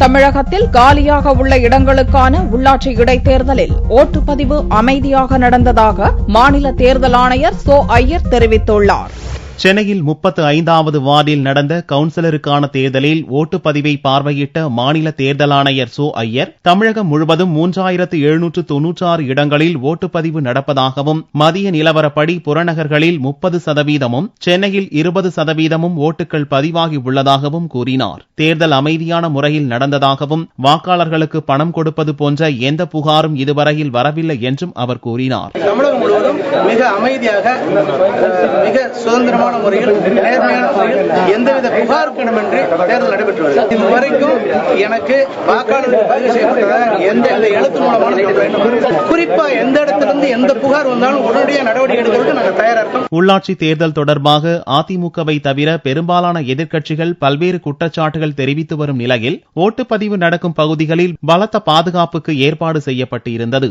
தமிழகத்தில் காலியாக உள்ள இடங்களுக்கான உள்ளாட்சி இடைத்தேர்தலில் ஓட்டுப்பதிவு அமைதியாக நடந்ததாக மாநில தேர்தல் ஆணையர் சோ ஐயர் தெரிவித்துள்ளார். சென்னையில் 35வது வார்டில் நடந்த கவுன்சிலருக்கான தேர்தலில் ஓட்டுப்பதிவை பார்வையிட்ட மாநில தேர்தல் ஆணையர் சோ ஐயர் தமிழகம் முழுவதும் 3796 இடங்களில் ஓட்டுப்பதிவு நடப்பதாகவும் மதிய நிலவரப்படி புறநகர்களில் 30%, சென்னையில் 20% ஓட்டுகள் பதிவாகி உள்ளதாகவும் கூறினார். தேர்தல் அமைதியான முறையில் நடந்ததாகவும் வாக்காளர்களுக்கு பணம் கொடுப்பது போன்ற எந்த புகாரும் இதுவரையில் வரவில்லை என்றும் அவர் கூறினார். தமிழகம் முழுவதும் மிக அமைதியாக மிக சுதந்திரமான முறையில் நேர்மையான முறையில் எந்தவித புகாருக்கிடமின்றி தேர்தல் நடைபெற்று வருகிறது. இதுவரைக்கும் எனக்கு வாக்காளர்கள் பதிவு செய்யப்பட்டதாக எந்த எழுத்து மூலமான குறிப்பா எந்த இடத்திலிருந்து எந்த புகார் வந்தாலும் உடனடியாக நடவடிக்கை எடுக்கிறதுக்கு நாங்கள் தயாரா இருக்கோம். உள்ளாட்சி தேர்தல் தொடர்பாக அதிமுகவை தவிர பெரும்பாலான எதிர்க்கட்சிகள் பல்வேறு குற்றச்சாட்டுகள் தெரிவித்து வரும் நிலையில் ஓட்டுப்பதிவு நடக்கும் பகுதிகளில் பலத்த பாதுகாப்புக்கு ஏற்பாடு செய்யப்பட்டிருந்தது.